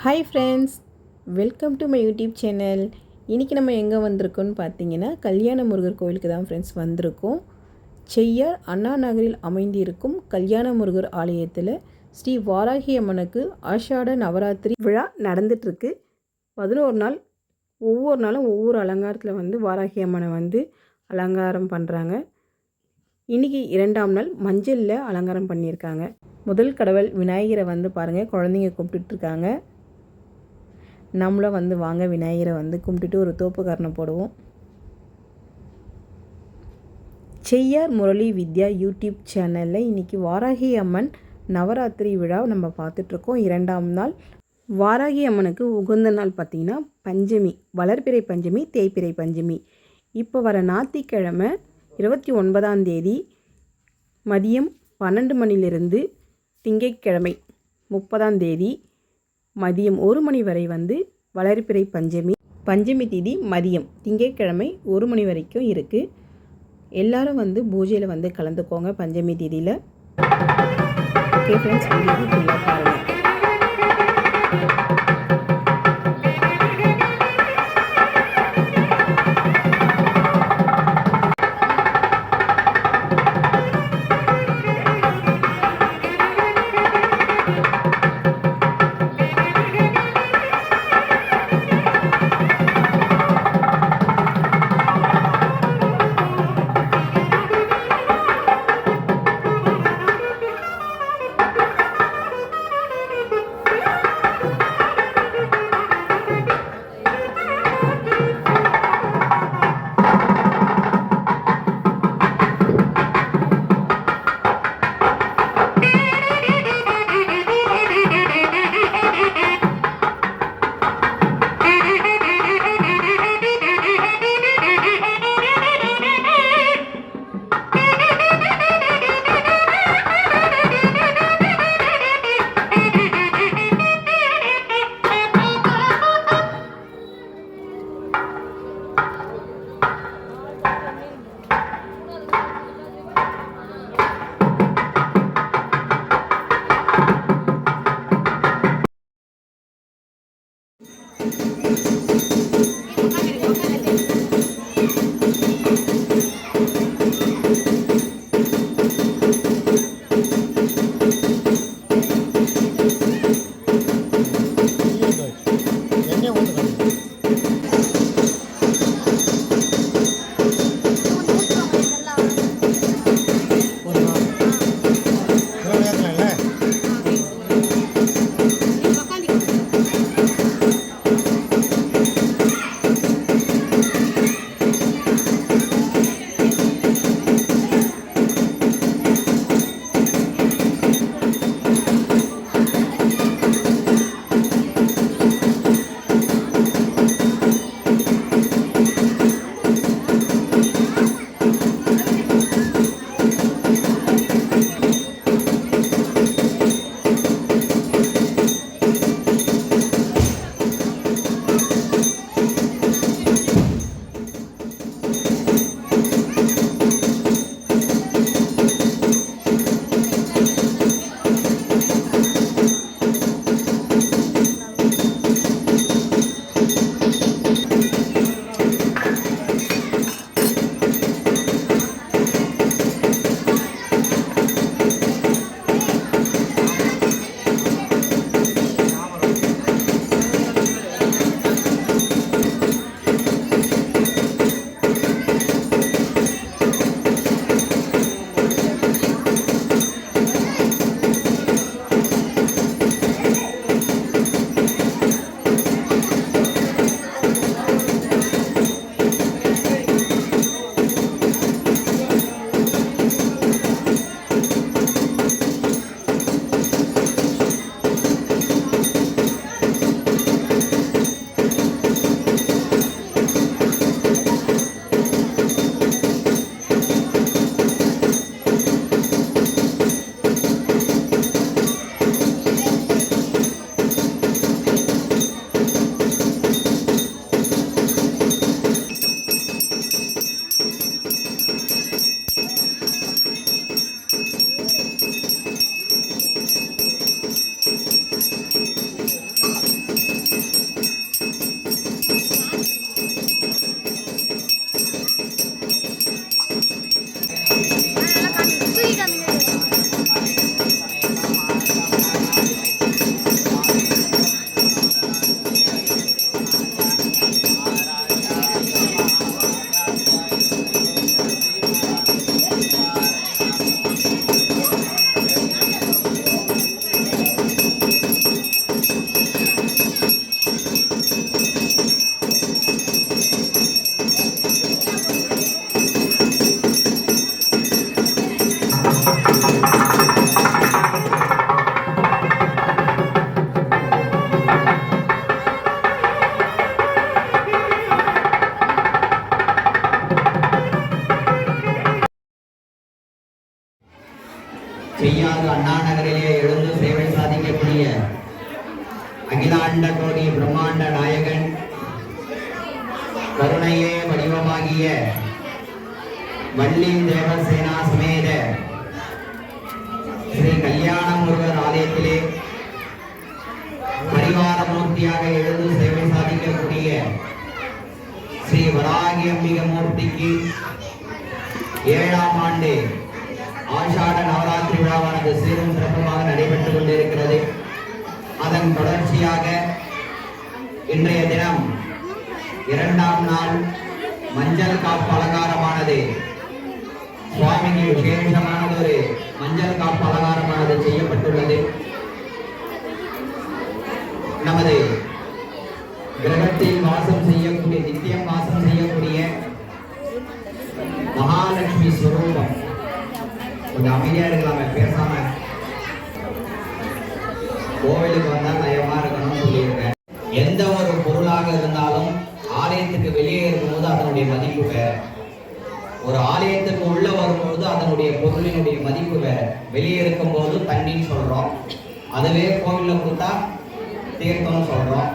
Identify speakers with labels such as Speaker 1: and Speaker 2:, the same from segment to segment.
Speaker 1: Hi friends, welcome to my YouTube channel. இன்றைக்கி நம்ம எங்கே வந்திருக்கோன்னு பார்த்தீங்கன்னா கல்யாண முருகர் கோவிலுக்கு தான் ஃப்ரெண்ட்ஸ் வந்திருக்கோம். செய்யார் அண்ணா நகரில் அமைந்திருக்கும் கல்யாண முருகர் ஆலயத்தில் ஸ்ரீ வாராகி அம்மனுக்கு ஆஷாட நவராத்திரி விழா நடந்துகிட்ருக்கு. 11 நாள், ஒவ்வொரு நாளும் ஒவ்வொரு அலங்காரத்தில் வாராகி அம்மனை அலங்காரம் பண்ணுறாங்க. இன்றைக்கி 2ஆம் நாள் மஞ்சளில் அலங்காரம் பண்ணியிருக்காங்க. முதல் கடவுள் விநாயகரை பாருங்கள், குழந்தைங்க கூப்பிட்டுட்ருக்காங்க. நம்மளும் வாங்க விநாயகரை கும்பிட்டுட்டு ஒரு தோப்புக்காரணம் போடுவோம். செய்யார் முரளி வித்யா யூடியூப் சேனலில் இன்றைக்கி வாராகி அம்மன் நவராத்திரி விழா நம்ம பார்த்துட்ருக்கோம். 2ஆம் நாள் வாராகி அம்மனுக்கு உகந்த நாள் பார்த்திங்கன்னா பஞ்சமி, வளர்பிறை பஞ்சமி, தேய்பிறை பஞ்சமி. இப்போ வர ஞாயிற்றுக்கிழமை 29ஆம் தேதி மதியம் 12 மணிலிருந்து திங்கட்கிழமை 30ஆம் தேதி மதியம் 1 மணி வரை வளர்பிறை பஞ்சமி. பஞ்சமி தேதி மதியம், திங்கட்கிழமை 1 மணி வரைக்கும் இருக்குது. எல்லோரும் பூஜையில் கலந்துக்கோங்க பஞ்சமி தேதியில். ஓகே ஃப்ரெண்ட்ஸ், வீடியோ ஃபுல்லாக பாருங்கள்.
Speaker 2: அகிலாண்ட கோடி பிரம்மாண்ட நாயகன் கருணையே வடிவமாகிய வள்ளி தேவசேனா சமேத ஸ்ரீ கல்யாண முருகர் ஆலயத்திலே பரிவார மூர்த்தியாக எழுந்து சேவை சாதிக்கக்கூடிய ஸ்ரீ வராகி அம்பிகை மூர்த்திக்கு 7ஆம் ஆண்டு ஆஷாட நவராத்திரி விழாவானது சீரும் சிறப்புமாக நடைபெற்றுக் கொண்டிருக்கிறது. அதன் தொடர்ச்சியாக இன்றைய தினம் 2ஆம் நாள் மஞ்சள் காப்பு அலங்காரமானது சுவாமிக்கு விசேஷமானது ஒரு மஞ்சள் காப்பு அலங்காரமானது செய்யப்பட்டுள்ளது. நமது கிரகத்தில் வாசம் செய்யக்கூடிய நித்தியம் வாசம் செய்யக்கூடிய மகாலட்சுமி ஸ்வரூபம். கொஞ்சம் அமைதியா இருக்கலாமே, பேசாம. கோவிலுக்கு வந்தா நயமா இருக்கணும்னு சொல்லியிருக்கேன். எந்த ஒரு பொருளாக இருந்தாலும் ஆலயத்துக்கு வெளியே இருக்கும்போது அதனுடைய மதிப்பு வேற, ஒரு ஆலயத்துக்கு உள்ள வரும்போது அதனுடைய பொருளினுடைய மதிப்பு வேற. வெளியே இருக்கும்போது தண்ணின்னு சொல்றோம், அதுவே கோவில்ல கொடுத்தா தீர்த்தம்னு சொல்றோம்.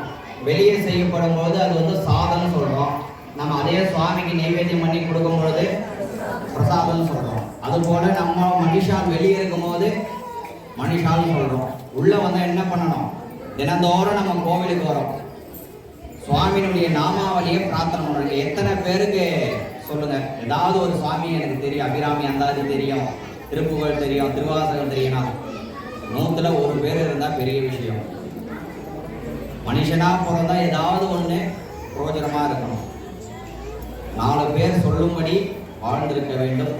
Speaker 2: வெளியே செய்யப்படும் போது அது வந்து சாதம்னு சொல்றோம். நம்ம அதே சுவாமிக்கு நைவேத்தியம் பண்ணி கொடுக்கும் பொழுது பிரசாதம்னு சொல்றோம். அதுபோல நம்ம மனுஷால் வெளியே இருக்கும் போது மனுஷால்னு சொல்றோம். உள்ள வந்தா என்ன பண்ணணும்? தினந்தோறும் நம்ம கோவிலுக்கு வரோம், சுவாமியினுடைய நாமாவளியை பிரார்த்தனை பண்ணுறோம். எத்தனை பேருக்கு சொல்லுங்க, ஏதாவது ஒரு சுவாமி எனக்கு தெரியும், அபிராமி அந்தாதி தெரியும், திருப்புகழ் தெரியும், திருவாசகம் தெரியும். 100ல் 1 பேர் இருந்தா பெரிய விஷயம். மனுஷனா பிறந்தா ஏதாவது ஒண்ணு பிரயோஜனமா இருக்கணும். 4 பேர் சொல்லும்படி வாழ்ந்திருக்க வேண்டும்,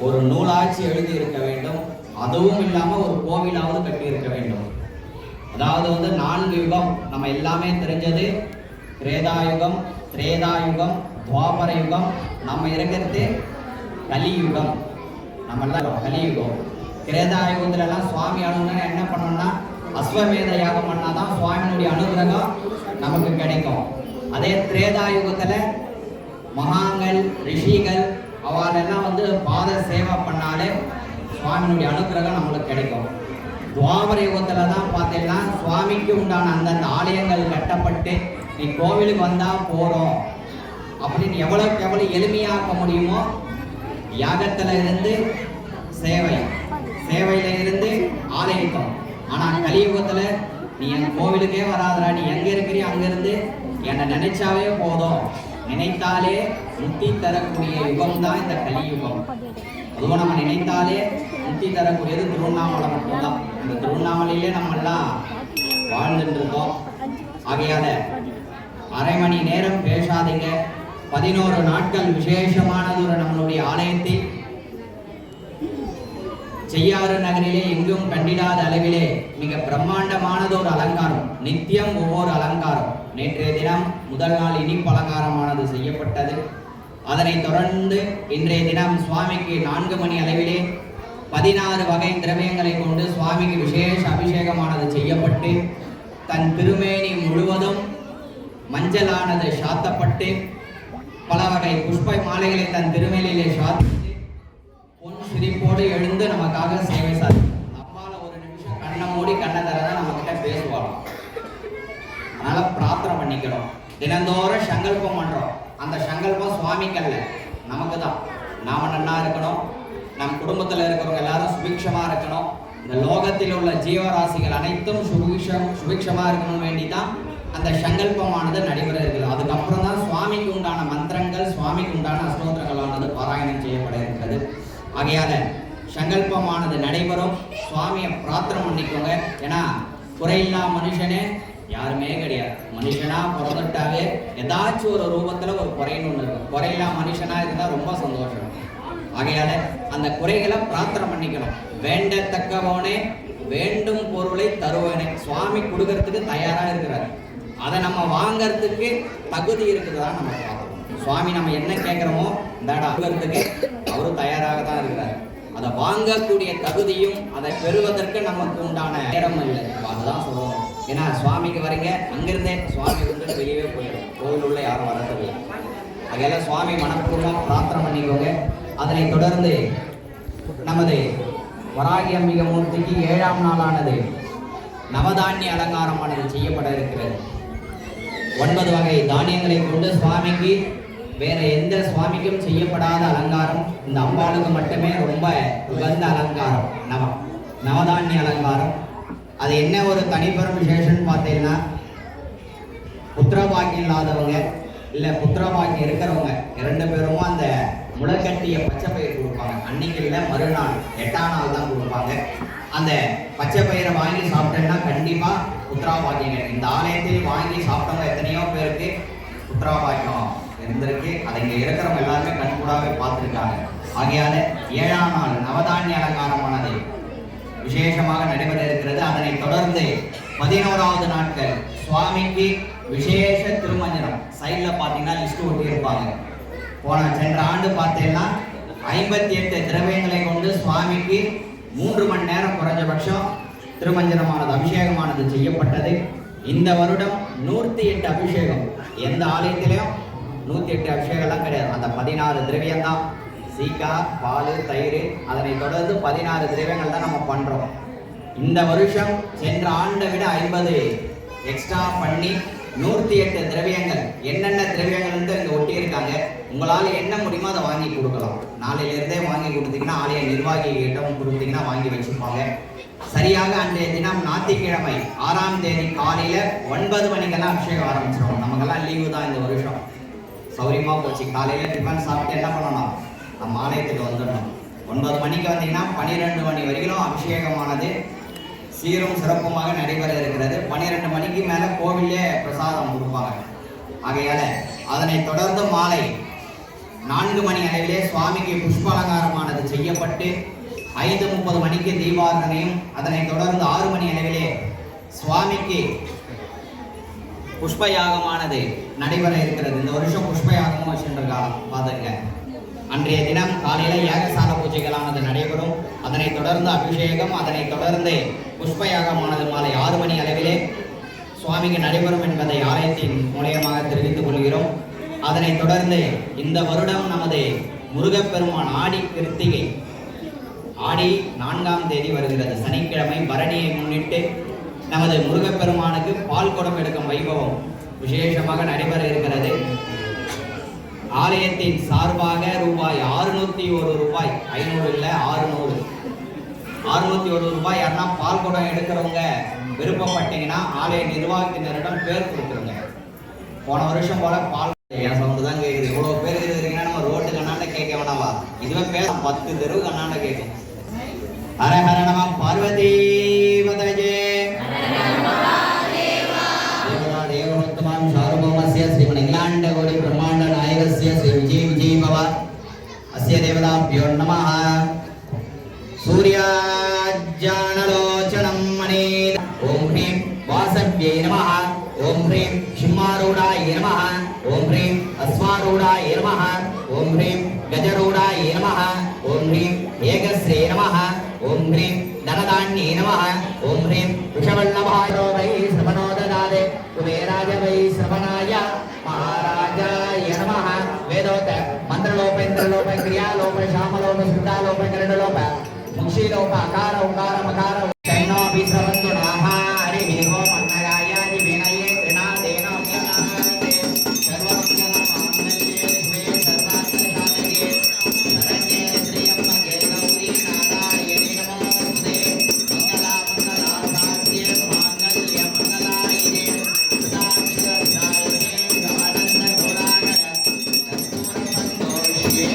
Speaker 2: ஒரு நூலாட்சி எழுதி இருக்க வேண்டும், அதுவும் இல்லாம ஒரு கோவிலாவது கட்டி இருக்க வேண்டும். அதாவது வந்து 4 யுகம் நம்ம எல்லாமே தெரிஞ்சது. திரேதாயுகம், திரேதாயுகம், துவாபர யுகம், நம்ம இருக்கிறது கலியுகம். நம்ம எல்லாம் கலியுகம். திரேதாயுகத்துல எல்லாம் சுவாமி அனுகிரகம் என்ன பண்ணோம்னா அஸ்வமேத யாகம் பண்ணாதான் சுவாமியினுடைய அனுகிரகம் நமக்கு கிடைக்கும். அதே திரேதாயுகத்துல மகாங்கள் ரிஷிகள் அவளெல்லாம் வந்து பாத சேவை பண்ணாலே சுவாமியினுடைய அனுகிரகம் நம்மளுக்கு கிடைக்கும். துவாபர யுகத்துல தான் பார்த்தீங்கன்னா சுவாமிக்கு உண்டான அந்தந்த ஆலயங்கள் கட்டப்பட்டு நீ கோவிலுக்கு வந்தா போறோம் அப்படின்னு எவ்வளவுக்கு எவ்வளவு எளிமையாக்க முடியுமோ யாகத்துல இருந்து சேவை, சேவையில இருந்து ஆலயத்தம். ஆனா கலியுகத்துல நீ என் கோவிலுக்கே வராதரா, நீ எங்க இருக்கிறியோ அங்க இருந்து என்னை நினைச்சாவே போதும், நினைத்தாலே முக்தி தரக்கூடிய யுகம் தான் இந்த கலியுகம். அதுவும் நம்ம நினைத்தாலே முக்தி தரக்கூடியது திருவண்ணாமலை மட்டும்தான். இந்த திருவண்ணாமலையிலே நம்ம எல்லாம் வாழ்ந்துட்டு இருக்கோம். ஆகையால அரை மணி நேரம் பேசாதீங்க. 11 நாட்கள் விசேஷமானது ஒரு நம்மளுடைய ஆலயத்தில் செய்யாறு நகரிலே எங்கும் கண்டிடாத அளவிலே மிக பிரம்மாண்டமானது ஒரு அலங்காரம். நித்தியம் ஒவ்வொரு அலங்காரம். நேற்றைய தினம் முதல் நாள் இனிப்பு அலங்காரமானது செய்யப்பட்டது. அதனை தொடர்ந்து இன்றைய தினம் சுவாமிக்கு 4 மணி அளவிலே 16 வகை திரவியங்களை கொண்டு சுவாமிக்கு விசேஷ அபிஷேகமானது செய்யப்பட்டு தன் திருமேனி முழுவதும் மஞ்சளானது சாத்தப்பட்டு பல வகை புஷ்ப மாலைகளை தன் திருமேனிலே சாத்திட்டு பொன் சிரிப்போடு எழுந்து நமக்காக சேவை சாதிக்கும். அம்மால ஒரு நிமிஷம் கண்ணை மூடி கண்ணை தரதான் நம்ம கிட்ட பேசுவாங்க. அதனால பிரார்த்தனை பண்ணிக்கிறோம். தினந்தோறும் சங்கல்பம் பண்றோம். அந்த சங்கல்பம் சுவாமிக்கல்ல, நமக்கு தான். நாம நன்னா இருக்கணும், நம் குடும்பத்தில் இருக்கிறவங்க எல்லாரும் சுபிக்ஷமா இருக்கணும், இந்த லோகத்தில் உள்ள ஜீவராசிகள் அனைத்தும் சுபிக்ஷமா இருக்கணும் வேண்டிதான் அந்த சங்கல்பமானது நடைபெற இருக்குது. அதுக்கப்புறம் தான் சுவாமிக்கு உண்டான மந்திரங்கள், சுவாமிக்கு உண்டான அஷ்டோத்திரங்களானது பாராயணம் செய்யப்பட இருக்கிறது. ஆகையால சங்கல்பமானது நடைபெறும். சுவாமியை பிரார்த்தனை பண்ணிக்கோங்க. ஏன்னா குறையில்லா மனுஷனே யாருமே கிடையாது. மனுஷனா பிறந்துட்டாவே ஏதாச்சும் ஒரு ரூபத்துல ஒரு குறைன்னு ஒண்ணு இருக்கும். குறையில்லா மனுஷனா இருந்தா ரொம்ப சந்தோஷம். ஆகையால அந்த குறைகளை பிரார்த்தனை பண்ணிக்கணும். வேண்டத்தக்கவனே வேண்டும் பொருளை தருவனே. சுவாமி கொடுக்கறதுக்கு தயாரா இருக்கிறார். அதை நம்ம வாங்கறதுக்கு தகுதி இருக்குதான் நம்ம பார்க்கணும். சுவாமி நம்ம என்ன கேட்கிறோமோ இந்தாடா கொடுக்கறதுக்கு அவரும் தயாராக தான் இருக்கிறார். அதை வாங்கக்கூடிய தகுதியும் அதை பெறுவதற்கு நமக்கு உண்டான நேரம் இல்லை. அதுதான் சொல்லணும். ஏன்னா சுவாமிக்கு வரீங்க, அங்கிருந்தே சுவாமி வந்து வெளியே போயிடும். கோவில் உள்ள யாரும் வரதில்லை. அதெல்லாம் சுவாமி மனப்பூர்வமாக பிரார்த்தனை பண்ணிக்கோங்க. அதனை தொடர்ந்து நமது வராகி அம்பிகை மூர்த்திக்கு 7ஆம் நாளானது நவதானிய அலங்காரமானது செய்யப்பட இருக்கிறது. 9 வகை தானியங்களை கொண்டு சுவாமிக்கு வேற எந்த சுவாமிக்கும் செய்யப்படாத அலங்காரம் இந்த அம்பாளுக்கு மட்டுமே ரொம்ப உகந்த அலங்காரம். நவதானிய அலங்காரம். அது என்ன ஒரு தனிப்பெரும் விசேஷம்னு பார்த்தீங்கன்னா, புத்திரபாக்கியம் இல்லாதவங்க இல்லை புத்திரபாக்கியம் இருக்கிறவங்க 2 பேரும் அந்த முளைக்கட்டிய பச்சை பயிர் கொடுப்பாங்க. அன்னைக்கு இல்லை, மறுநாள் 8ஆம் நாள் தான் கொடுப்பாங்க. அந்த பச்சை பயிரை வாங்கி சாப்பிட்டேன்னா கண்டிப்பாக புத்திராபாக்கியம் கிடைக்கும். இந்த ஆலயத்தில் வாங்கி சாப்பிட்டவங்க எத்தனையோ பேருக்கு புத்திராபாக்கியம் இருந்திருக்கு. அதை இங்கே இருக்கிறவங்க எல்லாருமே கண்கூடாக பார்த்துருக்காங்க. ஆகையால 7ஆம் நாள் நவதானிய அலங்காரமானது விசேஷமாக நடைபெற இருக்கிறது. அதனை தொடர்ந்து 11வது நாட்கள் சுவாமிக்கு விசேஷ திருமஞ்சனம். சைடில் பார்த்தீங்கன்னா லிஸ்ட் ஒட்டி இருப்பாங்க. சென்ற ஆண்டு பார்த்தீங்கன்னா 58 திரவியங்களை கொண்டு சுவாமிக்கு 3 மணி நேரம் குறைஞ்சபட்சம் திருமஞ்சனமானது அபிஷேகமானது செய்யப்பட்டது. இந்த வருடம் 108 அபிஷேகம். எந்த ஆலயத்திலையும் 108 அபிஷேகம்லாம் கிடையாது. அந்த 16 திரவியம் தான். சீக்கா, பால், தயிர், அதனை தொடர்ந்து 16 திரவியங்கள் தான் நம்ம பண்றோம். இந்த வருஷம் சென்ற ஆண்டை விட 50 எக்ஸ்ட்ரா பண்ணி 108 திரவியங்கள். என்னென்ன திரவியங்கள் இங்கே ஒட்டி இருக்காங்க. உங்களால் என்ன முடியுமோ அதை வாங்கி கொடுக்கலாம். நாளையிலிருந்தே வாங்கி கொடுத்தீங்கன்னா ஆலய நிர்வாகிகிட்டம் கொடுத்தீங்கன்னா வாங்கி வச்சுப்பாங்க. சரியாக அன்றைய தினம் ஞாயிற்றுக்கிழமை 6ஆம் தேதி காலையில் 9 மணிக்கெல்லாம் அபிஷேகம் ஆரம்பிச்சிடும். நமக்கெல்லாம் லீவு தான் இந்த வருஷம். சௌரியமாக போச்சு. காலையில் டிஃபன் சாப்பிட்டு என்ன பண்ணணும், நம்ம ஆலயத்துக்கு வந்துடணும். 9 மணிக்கு வந்தீங்கன்னா 12 மணி வரைக்கும் அபிஷேகமானது சீரும் சிறப்புமாக நடைபெற இருக்கிறது. 12 மணிக்கு மேலே கோவிலே பிரசாதம் கொடுப்பாங்க. ஆகையால அதனை தொடர்ந்து மாலை 4 மணி அளவிலே சுவாமிக்கு புஷ்ப அலங்காரமானது செய்யப்பட்டு 5:30 மணிக்கு தீபாரணையும், அதனை தொடர்ந்து 6 மணி அளவிலே சுவாமிக்கு புஷ்பயாகமானது நடைபெற இருக்கிறது. இந்த வருஷம் புஷ்பயாகமும் வச்சுருக்காங்க பாருங்க. அன்றைய தினம் காலையில் யாகசால பூஜைகளானது நடைபெறும். அதனை தொடர்ந்து அபிஷேகம், அதனை தொடர்ந்து புஷ்பயாகமானது மாலை 6 மணி அளவிலே சுவாமிக்கு நடைபெறும் என்பதை ஆலயத்தின் மூலியமாக தெரிவித்துக் கொள்கிறோம். அதனை தொடர்ந்து இந்த வருடம் நமது முருகப்பெருமான் ஆடி கிருத்திகை, ஆடி 4ஆம் தேதி வருகிறது சனிக்கிழமை. பரணியை முன்னிட்டு நமது முருகப்பெருமானுக்கு பால் குடம் எடுக்கும் வைபவம் விசேஷமாக நடைபெற இருக்கிறது. ஆலயத்தின் சார்பாக ரூபாய் 601 ரூபாய், 500 இல்லை 601 ரூபாய். யாருன்னா பால் குடம் எடுக்கிறவங்க விருப்பப்பட்டீங்கன்னா ஆலய நிர்வாகத்தினரிடம் பேர் கொடுத்துருங்க. போன வருஷம் போல பால் என் சவுண்டு தான் கேட்குது. இவ்வளோ பேர் இருக்கிறீங்கன்னா நம்ம ரோட்டு கண்ணாண்ட கேட்க வேணாவா? இதுவே பேச 10 தெரு கண்ணாண்ட கேட்கும். ஹர ஹர நம பார்வதி பதஜே தேவோத்தமம் சார்வபௌமஸ்ய ஸ்ரீமணிலாண்ட கோடி பிரம்மாண்ட நாயகஸ்ய ஸ்ரீ விஜய் விஜய் பவ அஸ்ய தேவதாभ्यो நமः. சூர்யாஜானலோச்சனம் மணி. ஓம் ஹ்ரீம் வாசவ்யே நமः. ஓம் ஹ்ரீம் சிம்மாரூடாய நமः. ஓம் ஹ்ரீம் அஸ்வாரூடாய நமः. ஓம் ஹ்ரீம் கஜரூடாய நமः. ஓம் ஹ்ரீம் ஏகஸ்ரே நமः. ஓம் ஹ்ரீம் தனதான்யே நமः. ஓம் ஹ்ரீம் விஷவல்லபாய வை ஸ்ரவணோ ததாதே குபேராஜ வை ஸ்ரவணாய மகாராஜாய நமः. வேதோக்த மந்திரலோபேந்திரலோப கிரியாலோப சாமலோப ஸ்ருதாலோப கரணலோப முக்ஷிலோப அகார உகார மகார கைனோபி ஸ்ரவந்து நாஹ ஹரி வீரோ மன்னராய திவினயே த்ரிநாதேனோ யநாதே சர்வமங்கல மாங்கல்யே ஸ்வே சர்வார்த்தசாதகே சரண்யே ஸ்ரீயம்மகே கௌரி நாராயணி நமோஸ்தே. மங்களா மங்களா சாஸ்யே மாங்கல்ய மங்களாயினே சதாசிவசாயினே ஆனந்த கோலாகல கற்பூர சந்தோஷ்யே.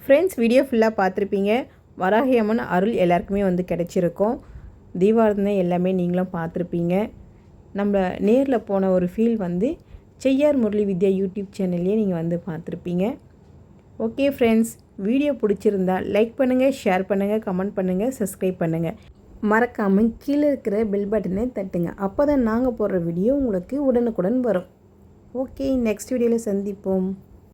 Speaker 1: ஃப்ரெண்ட்ஸ், வீடியோ ஃபுல்லாக பார்த்துருப்பீங்க. வராகி அம்மன் அருள் எல்லாருக்குமே வந்து கிடச்சிருக்கும். தீபாராதனை எல்லாமே நீங்களும் பார்த்துருப்பீங்க. நம்ம நேரில் போன ஒரு ஃபீல் வந்து செய்யார் முரளி வித்யா யூடியூப் சேனல்லையே நீங்கள் வந்து பார்த்துருப்பீங்க. ஓகே ஃப்ரெண்ட்ஸ், வீடியோ பிடிச்சிருந்தா லைக் பண்ணுங்கள், ஷேர் பண்ணுங்கள், கமெண்ட் பண்ணுங்கள், சப்ஸ்கிரைப் பண்ணுங்கள். மறக்காமல் கீழே இருக்கிற பெல் பட்டனை தட்டுங்க. அப்போ தான் நாங்கள் போடுற வீடியோ உங்களுக்கு உடனுக்குடன் வரும். ஓகே, நெக்ஸ்ட் வீடியோவில் சந்திப்போம்.